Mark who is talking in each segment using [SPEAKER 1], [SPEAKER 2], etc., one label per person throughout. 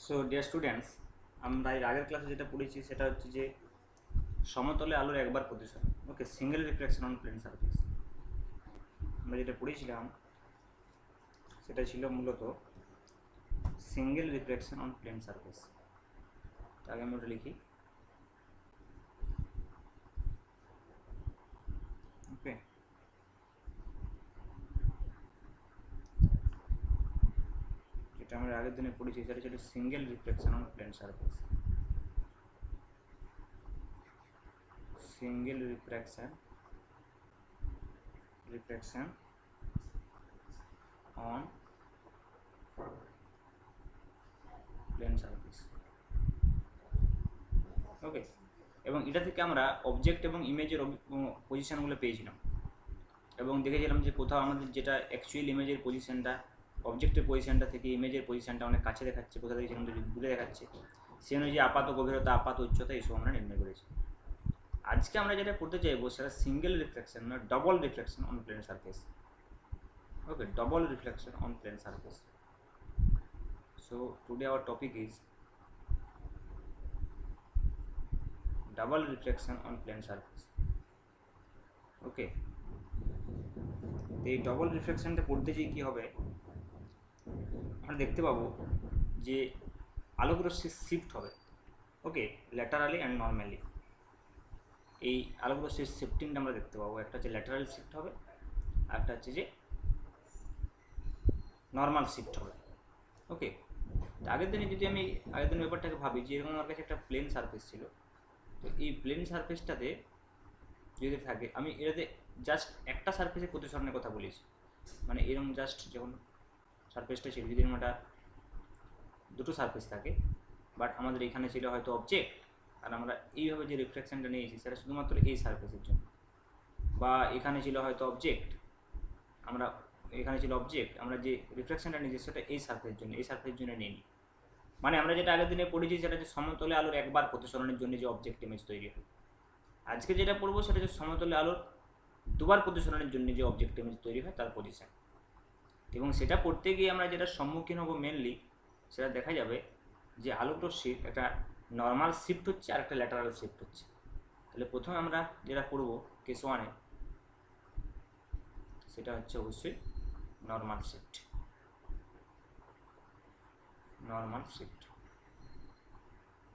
[SPEAKER 1] So dear students, আমরা এর আগের ক্লাসে যেটা পড়েছি সেটা হচ্ছে যে সমতলে আলোর একবার প্রতিসরণ। Okay, single reflection on plane surface. আমরা যেটা পড়েছিলাম সেটা ছিল মূলত single reflection on plane surface. আগে আমরা ওটা লিখি। ওকে, যেটা আমরা আগের দিনে পড়েছি সেটা ছিল single reflection on plane surface. Single reflection on plane surface. Okay, এবং এটা থেকে আমরা অবজেক্ট এবং ইমেজের পজিশনগুলো পেয়েছিলাম এবং দেখেছিলাম যে কোথাও আমাদের যেটা অ্যাকচুয়াল ইমেজের পজিশনটা অবজেক্টের পজিশনটা থেকে ইমেজের পজিশনটা অনেক কাছে দেখাচ্ছে, কোথা থেকে সেখান থেকে দূরে দেখাচ্ছে, সে অনুযায়ী আপাত গভীরতা, আপাত উচ্চতা এইসব আমরা নির্ণয় করেছি। আজকে আমরা যেটা করতে চাইবো সেটা সিঙ্গেল রিফ্লেকশন না double reflection on plane surface. Okay, double reflection on plane surface. So today our topic is double reflection on plane surface. Okay, এই ডবল রিফ্লেকশনটা পড়তে গিয়ে কী হবে, আমরা দেখতে পাবো যে আলোক রশ্মি শিফট হবে। ওকে, ল্যাটারালি অ্যান্ড নর্মালি। এই আলোক রশ্মির শিফটিংটা আমরা দেখতে পাবো। একটা হচ্ছে ল্যাটারাল শিফট হবে, আর একটা হচ্ছে যে নর্মাল শিফট হবে। ওকে, আগের দিনে যদি আমি আগের দিনের ব্যাপারটাকে ভাবি যে এরকম আমার কাছে একটা প্লেন সারফেস ছিল, তো এই প্লেন সারফেসটাতে যদি থাকে, আমি এটাতে জাস্ট একটা সারফেসের প্রতিসরণের কথা বলেছি। মানে এরকম জাস্ট যখন সারফেসটা ছিল, যদি একটা দুটো সারফেস থাকে, বাট আমাদের এখানে ছিল হয়তো অবজেক্ট, আর আমরা এইভাবে যে রিফ্লেকশনটা নিয়েছি সেটা শুধুমাত্র এই সারফেসের জন্য, বা এখানে ছিল হয়তো অবজেক্ট, এখানে ছিল অবজেক্ট, আমরা যে রিফ্লেকশনটা নিয়েছি সেটা এই সারফেসের জন্য, এই সারফেসের জন্য নিইনি। মানে আমরা যেটা আগের দিনে পড়েছি সেটা হচ্ছে সমতলে আলোর একবার প্রতিসরণের জন্য যে অবজেক্ট ইমেজ তৈরি হয়। আজকে যেটা পড়বো সেটা হচ্ছে সমতলে আলোর দুবার প্রতিসরণের জন্য যে অবজেক্ট ইমেজ তৈরি হয় তার পজিশন। এবং সেটা পড়তে গিয়ে আমরা যেটা সম্মুখীন হব মেনলি, সেটা দেখা যাবে যে আলোক রশ্মির একটা নর্মাল শিফট হচ্ছে আর একটা ল্যাটারাল শিফট হচ্ছে। তাহলে প্রথমে আমরা যেটা পড়বো কেস ওয়ানে, সেটা হচ্ছে অবশ্যই নর্মাল শিফট।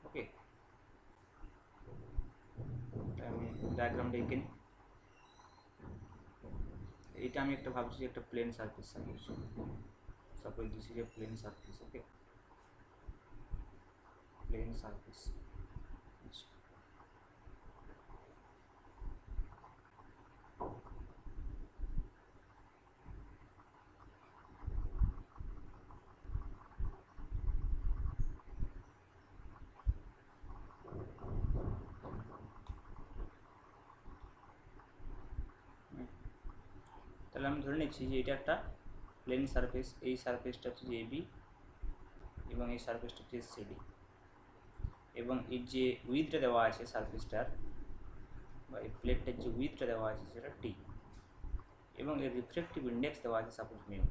[SPEAKER 1] ওকে, আমি ডায়াগ্রামটা এঁকে নিই। এটা আমি একটা ভাবছি যে একটা plane surface, suppose this is a plane surface. Okay, plane surface. তাহলে আমি ধরে নিচ্ছি যে এটা একটা প্লেন সারফেস, এই সারফেসটা হচ্ছে যে এবি এবং এই সারফেসটা হচ্ছে সিডি, এবং এর যে উইথটা দেওয়া আছে সারফেসটার বা এই প্লেটটার যে উইথটা দেওয়া আছে সেটা টি, এবং এর রিফ্লেকটিভ ইন্ডেক্স দেওয়া আছে suppose mu,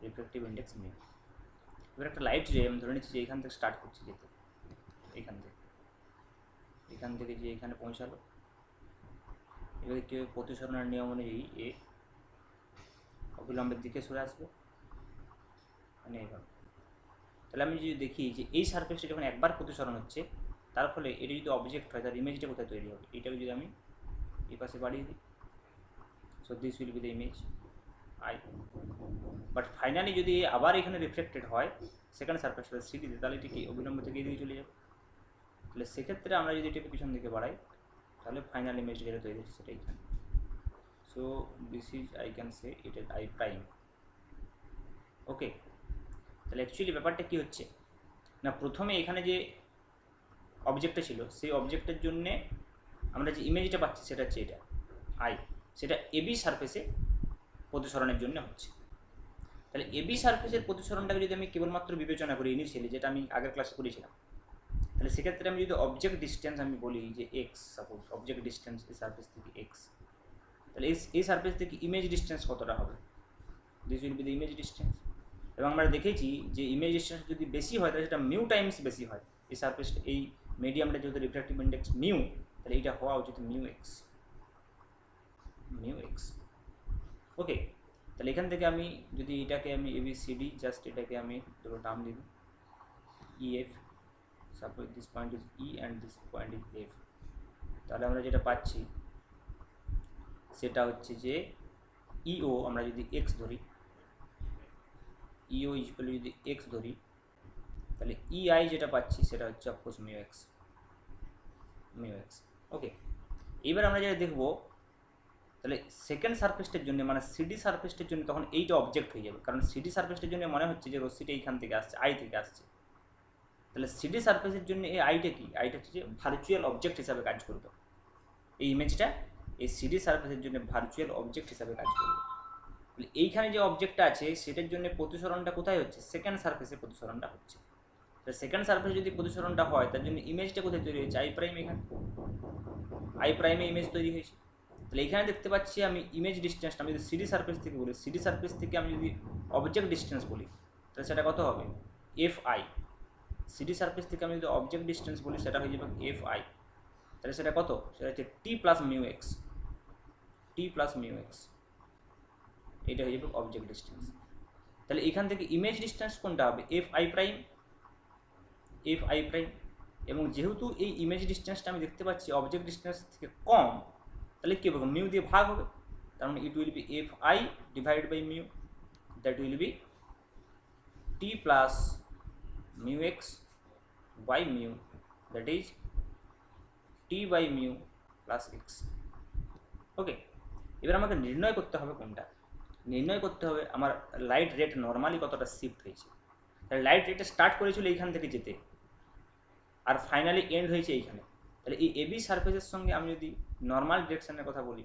[SPEAKER 1] reflective index mu. এবার একটা লাইট রে আমি ধরে নিচ্ছি যে এখান থেকে স্টার্ট করছি যেতে, এখান থেকে যে এখানে পৌঁছালো, এবার কেউ প্রতিসরণের নিয়ম অনুযায়ী এ অবিলম্বের দিকে সরে আসবে, মানে এইভাবে। তাহলে আমি যদি দেখি যে এই সারফেসটা যখন একবার প্রতিসরণ হচ্ছে, তার ফলে এটা যদি অবজেক্ট হয় তার ইমেজটা কোথায় তৈরি হবে, এটাকে যদি আমি এই পাশে বাড়িয়ে দিই, so this will be the image I. But finally যদি আবার এখানে রিফ্লেক্টেড হয় সেখানে সারফেসটা সিডিতে, তাহলে এটি কি অবিলম্ব থেকে এদিকে চলে যাবে। তাহলে সেক্ষেত্রে আমরা যদি এটাকে পিছন দিকে বাড়াই, তাহলে ফাইনাল ইমেজ যেটা তৈরি হচ্ছে সেটা এখানে। So this is I can say it is I prime. Okay, তাহলে অ্যাকচুয়ালি ব্যাপারটা কী হচ্ছে না, প্রথমে এখানে যে অবজেক্টটা ছিল সেই অবজেক্টের জন্যে আমরা যে ইমেজটা পাচ্ছি সেটা হচ্ছে এটা আই, সেটা এবি সারফেসে প্রতিসরণের জন্য হচ্ছে। তাহলে এবি সারফেসের প্রতিসরণটাকে যদি আমি কেবলমাত্র বিবেচনা করি ইনিশিয়ালি, যেটা আমি আগের ক্লাসে করেছিলাম, তাহলে সেক্ষেত্রে আমি যদি অবজেক্ট ডিস্টেন্স আমি বলি যে এক্স, সাপোজ অবজেক্ট ডিস্টেন্স এই সারফেস থেকে এক্স, তাহলে এই সারফেস থেকে ইমেজ ডিস্টেন্স কতটা হবে, this will be the image distance. এবং আমরা দেখেছি যে ইমেজ ডিস্টেন্স যদি বেশি হয় তাহলে সেটা মিউ টাইমস বেশি হয়। এই সারফেসটা এই মিডিয়ামটা যেহেতু রিফ্র্যাক্টিভ ইন্ডেক্স মিউ, তাহলে এটা হওয়া উচিত মিউ এক্স। ওকে, তাহলে এখান থেকে আমি যদি এটাকে আমি ABCD জাস্ট এটাকে আমি দুটো নাম দিব EF, suppose this point is E and this point is F, তাহলে আমরা যেটা পাচ্ছি সেটা হচ্ছে যে EO আমরা যদি x ধরি, EO ইকুয়াল যদি x ধরি, তাহলে EI যেটা পাচ্ছি সেটা হচ্ছে অফকোর্স মিউ এক্স। ওকে, এইবার আমরা যেটা দেখবো, তাহলে সেকেন্ড সারফেসটার জন্য মানে সিডি সারফেসটার জন্য তখন এইটা অবজেক্ট হয়ে যাবে, কারণ সিডি সারফেসটার জন্য মনে হচ্ছে যে রশ্মিটা এইখান থেকে আসছে, আই থেকে আসছে। তাহলে সিডি সারফেসের জন্য এই আইটা কি, আইটা হচ্ছে যে ভার্চুয়াল অবজেক্ট হিসাবে কাজ করবে। এই ইমেজটা এই সিডি সারফেসের জন্য ভার্চুয়াল অবজেক্ট হিসাবে কাজ করবে। তাহলে এইখানে যে অবজেক্টটা আছে সেটার জন্য প্রতিসরণটা কোথায় হচ্ছে, সেকেন্ড সারফেসে প্রতিসরণটা হচ্ছে। তাহলে সেকেন্ড সারফেসে যদি প্রতিসরণটা হয় তার জন্য ইমেজটা কোথায় তৈরি হয়েছে, আই প্রাইম, এখানে আই প্রাইমে ইমেজ তৈরি হয়েছে। তাহলে এখানে দেখতে পাচ্ছি আমি ইমেজ ডিস্টেন্সটা আমি যদি সিডি সারফেস থেকে বলি, সিডি সারফেস থেকে আমি যদি অবজেক্ট ডিস্টেন্স বলি তাহলে সেটা কত হবে, FI। সিডি সারফেস থেকে আমি যদি অবজেক্ট ডিস্টেন্স বলি সেটা হয়ে যাবে FI। তাহলে সেটা কত, সেটা হচ্ছে T প্লাস মিউ এক্স, এটা হয়ে যাবে অবজেক্ট ডিস্টেন্স। তাহলে এখান থেকে ইমেজ ডিস্টেন্স কোনটা হবে, FI প্রাইম, এবং যেহেতু এই ইমেজ ডিস্টেন্সটা আমি দেখতে পাচ্ছি অবজেক্ট ডিস্টেন্স থেকে কম, তাহলে কী হবে, মিউ দিয়ে ভাগ হবে, তার মানে it will be FI divide by mu, that will be T plus mu x by mu, that is T by mu plus x. Okay, এবার আমাকে নির্ণয় করতে হবে কোনটা, নির্ণয় করতে হবে আমার লাইট রেট নর্মালি কতটা শিফট হয়েছে। তাহলে লাইট রেটটা স্টার্ট করেছিল এইখান থেকে যেতে আর ফাইনালি এন্ড হয়েছে এইখানে। তাহলে এই এবি সারফেসের সঙ্গে আমি যদি নর্মাল ডিরেকশনের কথা বলি,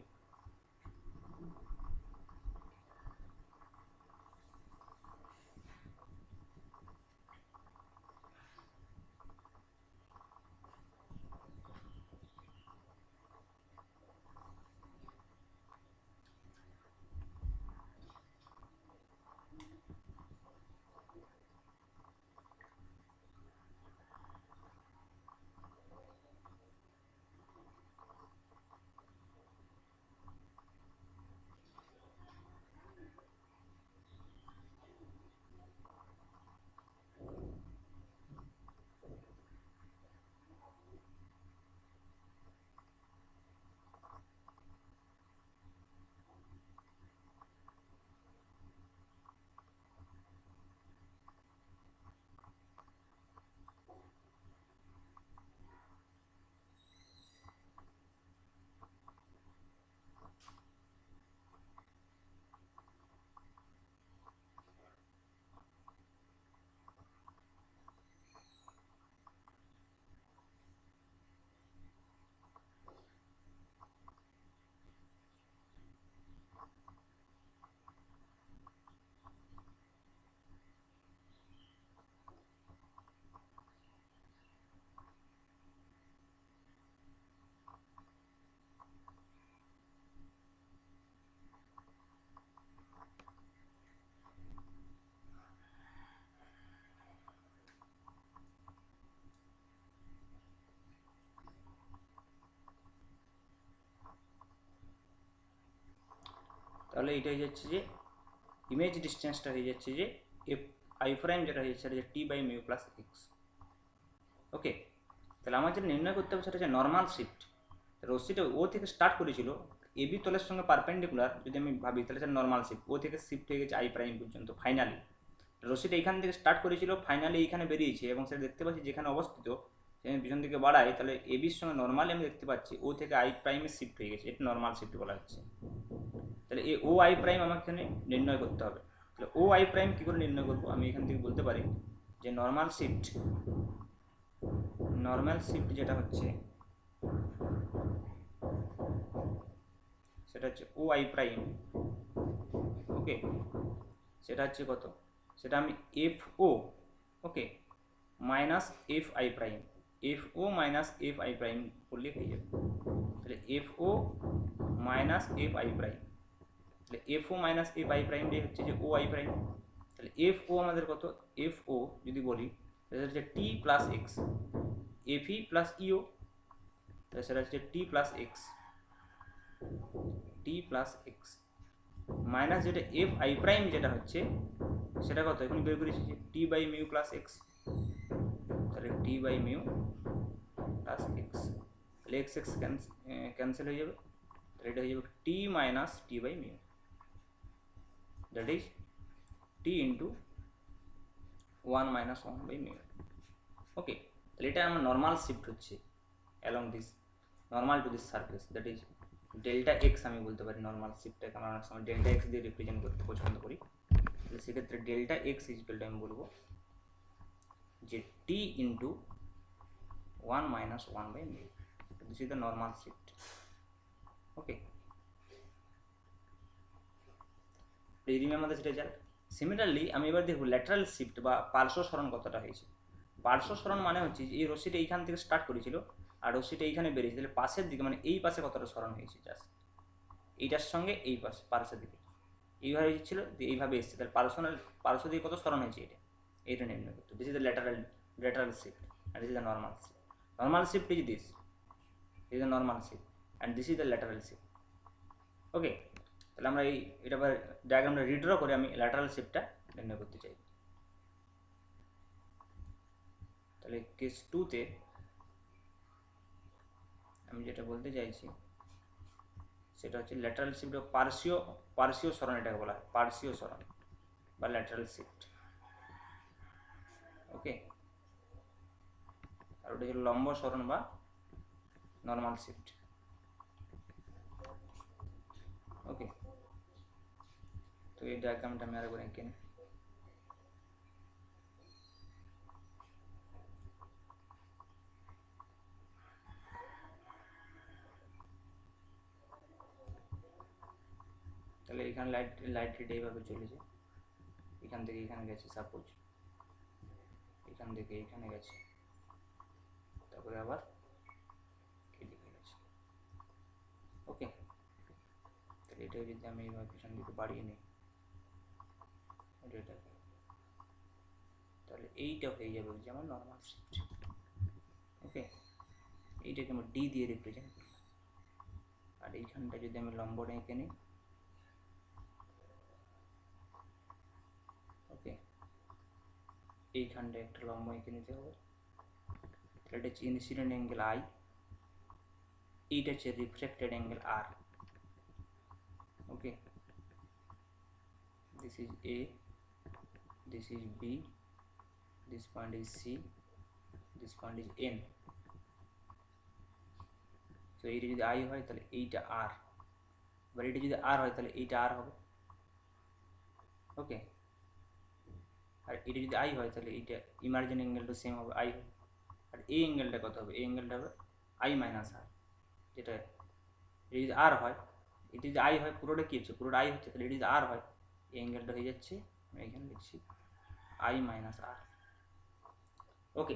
[SPEAKER 1] তাহলে এটা হয়ে যাচ্ছে যে ইমেজ ডিস্টেন্সটা হয়ে যাচ্ছে যে FI প্রাইম, যেটা হয়ে যাচ্ছে সেটা T by mu plus x. Okay, তাহলে আমার যেটা নির্ণয় করতে হবে সেটা হচ্ছে নর্মাল শিফট। রশ্মিটা ও থেকে স্টার্ট করেছিল এবি তলের সঙ্গে পারপেন্ডিকুলার, যদি আমি ভাবি তাহলে সেটা নর্মাল শিফট, ও থেকে শিফট হয়ে গেছে আই প্রাইম পর্যন্ত। ফাইনালি রশ্মিটা এইখান থেকে স্টার্ট করেছিল, ফাইনালি এইখানে বেরিয়েছে এবং সেটা দেখতে পাচ্ছি যেখানে অবস্থিত সেখানে পিছন দিকে বাড়াই, তাহলে এবির সঙ্গে নর্মালি আমি দেখতে পাচ্ছি ও থেকে আই প্রাইমে শিফট হয়ে গেছে, এটা নর্মাল শিফট বলা হচ্ছে। তাহলে এই ও আই প্রাইম আমাকে এখানে নির্ণয় করতে হবে। তাহলে ও আই প্রাইম কী করে নির্ণয় করবো, আমি এখান থেকে বলতে পারি যে নর্মাল শিফট যেটা হচ্ছে সেটা হচ্ছে ও আই প্রাইম। ওকে, সেটা হচ্ছে কত, সেটা আমি FO okay minus FI prime, FO minus FI prime করলে হয়ে যাবে। তাহলে FO মাইনাস FI প্রাইম, তাহলে FO মাইনাস FI প্রাইম দিয়ে হচ্ছে যে OI প্রাইম। তাহলে এফ ও আমাদের কত, এফ ও যদি বলি সেটা হচ্ছে T plus X, F E plus EO, তাহলে সেটা হচ্ছে T plus X, T plus X minus যেটা এফ আই প্রাইম যেটা হচ্ছে সেটা কত এখন বের করেছি যে টি বাই মিউ প্লাস এক্স, তাহলে T by mu plus X, তাহলে এক্স এক্স ক্যান্সেল হয়ে যাবে, তাহলে এটা হয়ে যাবে T minus T by mu, that is T into 1 minus 1 by mu. Okay, তাহলে এটা আমার নর্মাল শিফট হচ্ছে along this normal to this surface, that is delta X আমি বলতে পারি। নর্মাল শিফটটাকে আমরা অনেক সময় ডেল্টা এক্স দিয়ে রিপ্রেজেন্ট করতে পছন্দ করি, তাহলে সেক্ষেত্রে ডেল্টা এক্স ইজিক্যালটা আমি বলবো যে T into 1 minus 1 by mu, this is the normal shift. Okay, remember this result. Similarly আমি এবার দেখব ল্যাটারাল শিফট বা পার্শ্ব সরণ কতটা হয়েছে। পার্শ্ব সরণ মানে হচ্ছে যে এই রশ্মিটা এইখান থেকে স্টার্ট করেছিল আর রশ্মিটা এইখানে বেরিয়েছে, তাহলে পাশের দিকে মানে এই পাশে কতটা সরণ হয়েছে, জাস্ট এইটার সঙ্গে এই পাশে পার্শ্বের দিকে এইভাবে ছিল, এইভাবে এসছে, তাহলে পার্শ্ব দিকে কত সরণ হয়েছে এটা নির্ণয় করতে। This is the lateral shift and this is the normal shift. Normal shift is this is the normal shift and this is the lateral shift. Okay, তাহলে আমরা এটা ডায়াগ্রামটা রিড্র করে আমি ল্যাটারাল শিফটটা নির্ণয় করতে চাই। তাহলে কেস 2তে আমি যেটা বলতে চাইছি সেটা হচ্ছে ল্যাটারাল শিফট পার্শ্বীয় সরণ, এটাকে বলা হয় পার্শ্বীয় সরণ বা ল্যাটারাল শিফট। ওকে, আর ওটা হচ্ছে লম্ব সরণ বা নর্মাল শিফট। ওকে, তো এই ডায়াগ্রামটা আমি আরেকবার এঁকে নিই। তাহলে এখানে লাইট রেড এইভাবে চলেছে, এখান থেকে এখানে গেছে, সাপোজ এখান থেকে এখানে গেছে, তারপরে আবার এদিকে গেছে। ওকে, তাহলে এটা যদি আমি এইভাবে পিছন দিকে বাড়িয়ে নিই এটাকে, তাহলে এইটা হয়ে যাবে যেমন নর্মাল শিফট। ওকে, এইটাকে আমরা ডি দিয়ে রিপ্রেজেন্ট করি, আর এইখানটা যদি আমি লম্বটা এঁকে নিই, ওকে এইখানটা একটা লম্ব এঁকে নিতে হবে, এটা হচ্ছে ইনসিডেন্ট অ্যাঙ্গেল আই, এইটা হচ্ছে reflected angle r. Okay, this is A, this is B, this point is C, this point is N. so এইটা যদি I হয় তাহলে এইটা R, এবার এটা যদি R হয় তাহলে এইটা R হবে। ওকে, আর এটা যদি I হয় তাহলে এইটা ইমার্জিন অ্যাঙ্গেলটা সেম হবে, I হবে। আর এই অ্যাঙ্গেলটা কত হবে, এই অ্যাঙ্গেলটা হবে I মাইনাস R, যেটা এটা যদি R হয়, এটা যদি I হয় পুরোটা কী হচ্ছে, পুরোটা I হচ্ছে, তাহলে এটা যদি R হয় এই অ্যাঙ্গেলটা হয়ে যাচ্ছে, আমি এখানে লিখছি I মাইনাস R। ওকে,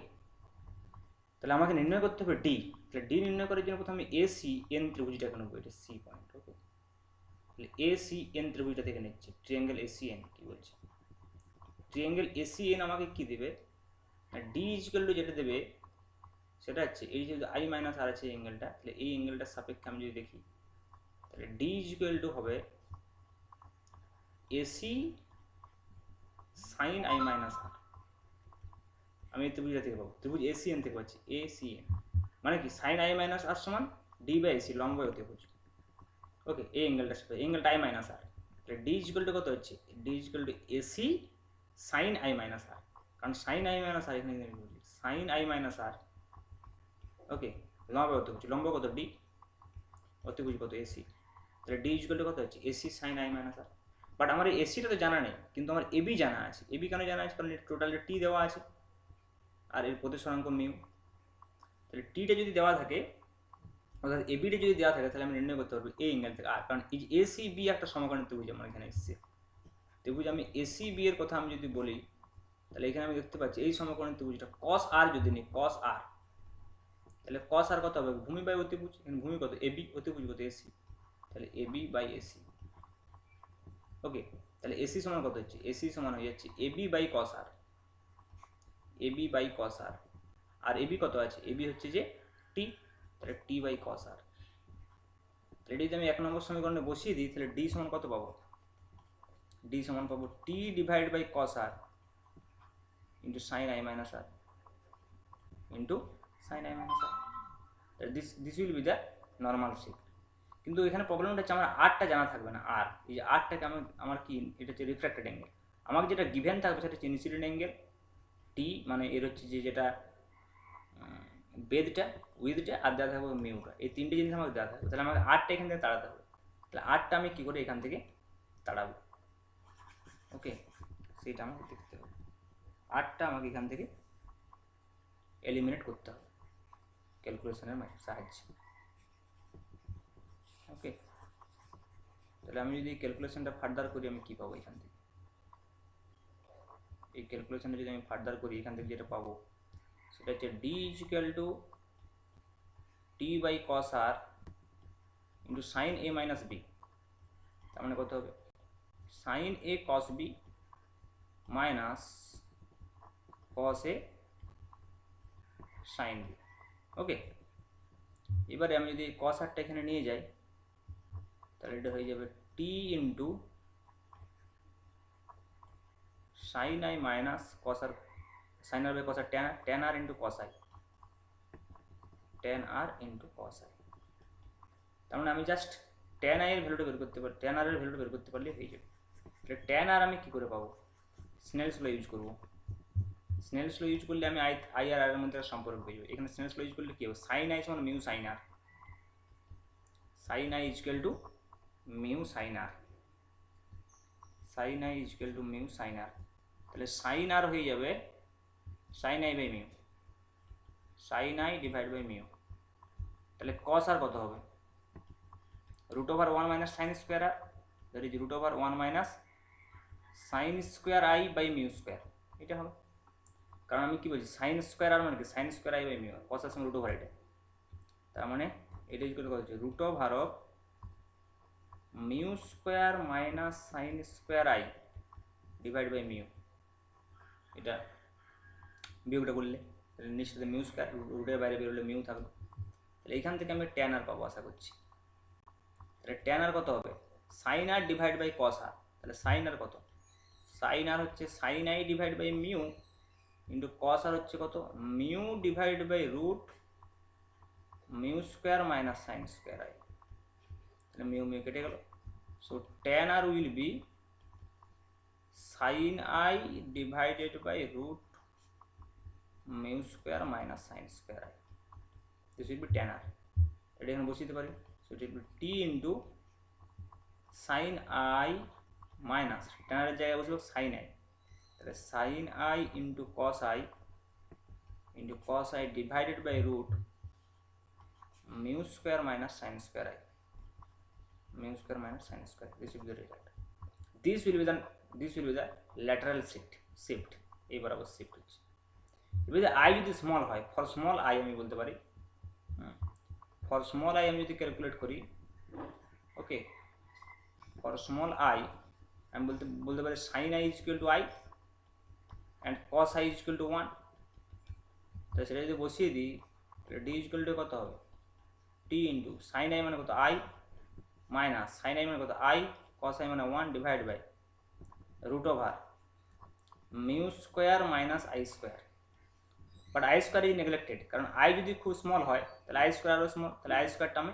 [SPEAKER 1] তাহলে আমাকে নির্ণয় করতে হবে ডি। তাহলে ডি নির্ণয় করার জন্য প্রথমে এ সি এন ত্রিভুজটাকে নেবো, এটা সি পয়েন্ট। ওকে, তাহলে এ সি এন ত্রিভুজটা থেকে নিচ্ছে, ট্রিয়াঙ্গেল এ সি এন। কী বলছে, ট্রিয়াঙ্গেল এ সি এন আমাকে কী দেবে, ডি ইজিক্যাল টু যেটা দেবে সেটা হচ্ছে এই যে আই মাইনাস আর আছে এই অ্যাঙ্গেলটা, তাহলে এই অ্যাঙ্গেলটার সাপেক্ষে আমি যদি দেখি তাহলে ডি ইজিক্যাল টু হবে এসি সাইন আই মাইনাস আর। আমি এই ত্রিভুজটা থেকে পাবো, ত্রিভুজ এসিএন থেকে পাচ্ছি এসিএন, মানে কি সাইন আই মাইনাস আর সমান ডি বাই এসি, লম্ব ত্রিভুজ। ওকে, এই অ্যাঙ্গেলটা সাথে অ্যাঙ্গেলটা আই মাইনাস আর, তাহলে ডি ইজিক্যাল টু কত হচ্ছে, D is equal to AC sine I minus R, কারণ সাইন আই মাইনাস আর এখানে বলছি sine I minus R. Okay, লম্ব ত্রিভুজ, লম্ব কত ডি, অতিভুজ কত এসি, তাহলে ডি ইজিক্যাল টু কত হচ্ছে AC sine I minus r. But আমার এই এসিটা তো জানা নেই, কিন্তু আমার এবি জানা আছে। এবি কেন জানা আছে, কারণ টোটাল টি দেওয়া আছে আর এর প্রতিসরাঙ্ক মিউ। তাহলে টিটা যদি দেওয়া থাকে অর্থাৎ এবিটা যদি দেওয়া থাকে তাহলে আমি নির্ণয় করতে পারবো এই অ্যাঙ্গেল থেকে আর, কারণ এই যে এসি বি একটা সমকোণী ত্রিভুজ আমার এখানে এসছে। ত্রিভুজ আমি এসি বি এর কথা আমি যদি বলি তাহলে এখানে আমি দেখতে পাচ্ছি এই সমকোণী ত্রিভুজটা কস আর যদি নিই, কস আর, তাহলে কস আর কত হবে, ভূমি বাই অতিভুজ, এখানে ভূমি কত এবি, অতিভুজ কত এসি, তাহলে এবি বাই এসি। ওকে, তাহলে এসি সমান কত হচ্ছে, এসি সমান হয়ে যাচ্ছে AB by cos r, AB by cos r. আর এবি কত আছে, এবি হচ্ছে যে টি, তাহলে টি বাই কস আর। তাহলে যদি আমি 1 নম্বর সমীকরণে বসিয়ে দিই তাহলে ডি সমান কত পাবো, ডি সমান পাবো T divide by cos R into sine I minus R into sine I minus R. This will be the normal shift. কিন্তু এখানে প্রবলেমটা হচ্ছে আমার আরটা জানা থাকবে না। আর এই যে আরটাকে আমার কি, এটা হচ্ছে রিফ্র্যাক্টেড অ্যাঙ্গেল। আমাকে যেটা গিভেন থাকবে সেটা হচ্ছে ইনসিডেন্ট অ্যাঙ্গেল টি, মানে এর হচ্ছে যে যেটা বেদটা উইথটা আর দেওয়া থাকবে মিউটা, এই তিনটে জিনিস আমাকে দেওয়া থাকবে। তাহলে আমাকে আরটা এখান থেকে তাড়াতে হবে। তাহলে আরটা আমি কী করে এখান থেকে তাড়াবো, ওকে, সেইটা আমাকে দেখতে হবে। আরটা আমাকে এখান থেকে এলিমিনেট করতে হবে ক্যালকুলেশনের সাহায্যে, ওকে। তাহলে আমি যদি ক্যালকুলেশনটা ফার্দার করি আমি কী পাবো এখান থেকে, এই ক্যালকুলেশনটা যদি আমি ফার্দার করি এখান থেকে যেটা পাবো সেটা হচ্ছে D is equal to T by cos R into sine A minus B. তার মানে কত হবে, sine A cos B minus cos A sine B, okay. এবারে আমি যদি কস আরটা এখানে নিয়ে যাই তাহলে এটা হয়ে যাবে T into sine I minus cos R, sine R by cos R tan R into cos I, tan R into cos I. তার মানে আমি জাস্ট ট্যান আই এর ভ্যালুটা বের করতে পারি, ট্যান আর এর ভ্যালুটা বের করতে পারলেই হয়ে যাবে। তাহলে ট্যান আর আমি কী করে পাবো, স্নেলস ল ইউজ করবো। স্নেলস ল ইউজ করলে আমি আই আর এর মধ্যে সম্পর্ক পেয়ে যাবো। এখানে স্নেলস ল ইউজ করলে কী হবে, সাইন আই সমান mu sine R, sine I is equal to mu sine R, sine I is equal to mu sine R. তাহলে সাইন আর হয়ে যাবে sine I by mu, sine I divide by mu. তাহলে cos R কত হবে, root over 1 minus sine square R, that is root over 1 minus sine square I by mu square, এটা হবে। কারণ আমি কী বলছি, সাইন স্কোয়ার আর মানে কি sine square I by mu, cos R সঙ্গে রুট ওভার এটা। তার মানে এটা ইকুয়াল কত হচ্ছে, root over of mu square minus sine square i divide by mu. এটা বিয়োগটা করলে তাহলে নিশ্চিত মিউ স্কোয়ার, রুটের বাইরে বেরোলে মিউ থাকবে। তাহলে এইখান থেকে আমি ট্যান আর পাবো আশা করছি। তাহলে ট্যান আর কত হবে, sine R divide by cos R. তাহলে সাইন আর কত, সাইন আর হচ্ছে sine I divide by mu into cos R হচ্ছে কত, mu divide by root mu square minus sine square I. তাহলে মিউ মিউ কেটে গেল। So tan R will be sine I divided by root mu square minus sine square I, this will be tan R. এটা এখানে বসিয়ে দিতে পারি। So it will be T into sine I minus tan আরের জায়গায় বসবো sine I, তাহলে sine I into cos I divided by root mu square minus sine square I, mu square minus sine square. This will be the result. This will be the lateral shift, এই বরাবর shift হচ্ছে। এবার যদি I যদি small হয়, for small I আমি বলতে পারি, ফর স্মল আই আমি যদি ক্যালকুলেট করি, ওকে, ফর স্মল আই আমি বলতে পারি sine I is equal to i and cos i is equal to 1। তাহলে সেটা যদি বসিয়ে দিই তাহলে ডি ইজ ইকুয়াল টু কত হবে, টি ইন্টু সাইন আই মানে কত আই মাইনাস সাইন আই মানে কত আই, কস আই মানে 1 divide by root over mu square minus i square. But i square is neglected, কারণ আই যদি খুব স্মল হয় তাহলে আই স্কোয়ার আরও স্মল, তাহলে আই স্কোয়ারটা আমি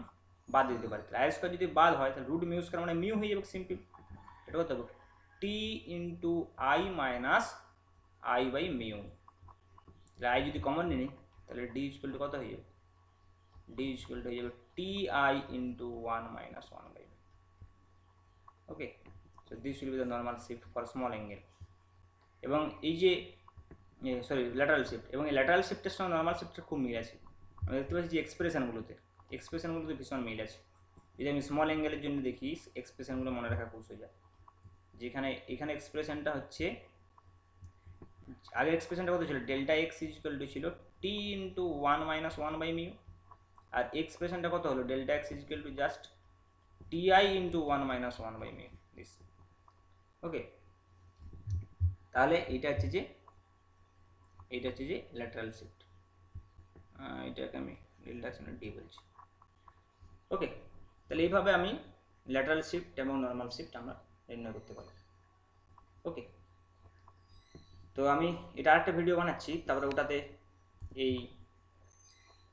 [SPEAKER 1] বাদ দিতে পারি। তাহলে আই স্কোয়ার যদি বাদ হয় তাহলে রুট মিউ স্কোয়ার মানে মিউ হয়ে যাবে সিম্পল। এটা কত হবে, T into I minus I by mu. তাহলে আই যদি কমন নিই তাহলে ডি ইকুয়াল টু কত হয়ে যাবে, ডি ইকুয়াল টু হয়ে যাবে T i into 1 minus 1 by mu, okay. So this will be the normal shift for small angle. এবং এই যে ল্যাটারাল শিফট, এবং এই ল্যাটারাল শিফটের সঙ্গে নর্মাল শিফটের খুব মিল আছে। আমি দেখতে পাচ্ছি যে এক্সপ্রেশনগুলোতে ভীষণ মিল আছে। যদি আমি স্মল অ্যাঙ্গেলের জন্য দেখি এক্সপ্রেশনগুলো মনে রাখা খুব সোজা। যেখানে এখানে এক্সপ্রেশনটা হচ্ছে, আগের এক্সপ্রেশনটা কত ছিল, delta x is equal to ছিল T into 1 minus 1 by mu, আর এক্সপ্রেশনটা কত হলো, delta x is equal to just T i into 1 minus 1 by mu. This okay, তাহলে এটা হচ্ছে যে ল্যাটারাল শিফট, এটাকে আমি রিডাকশনের ডি বলছি। ওকে, তাহলে এইভাবে আমি ল্যাটারাল শিফট এবং নর্মাল শিফট আমরা নির্ণয় করতে পারি। ওকে, তো আমি এটা আরেকটা ভিডিও বানাচ্ছি, তারপরে ওটাতে এই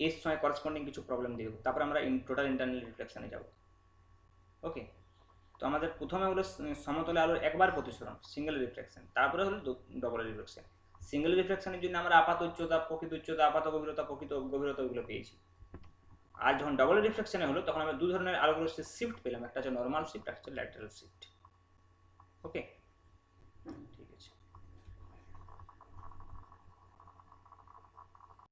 [SPEAKER 1] এর সঙ্গে করেসপন্ডিং কিছু প্রবলেম দিয়ে দেবো, তারপরে আমরা টোটাল ইন্টারনাল রিফ্লেকশনে যাব। ওকে, তো আমাদের প্রথমে হলো সমতলে আলোর একবার প্রতিসরণ, সিঙ্গেল রিফ্লেকশন, তারপরে হলো ডবল রিফ্লেকশন। সিঙ্গেল রিফ্লেকশনের জন্য আমরা আপাত উচ্চতা, প্রকৃত উচ্চতা, আপাত গভীরতা, প্রকৃত গভীরতা ওগুলো পেয়েছি। আর যখন ডবল রিফ্লেকশনে হলো তখন আমরা দু ধরনের আলোগুলো শিফট পেলাম, একটা হচ্ছে নর্মাল শিফট, একটা হচ্ছে ল্যাটারাল শিফট। ওকে।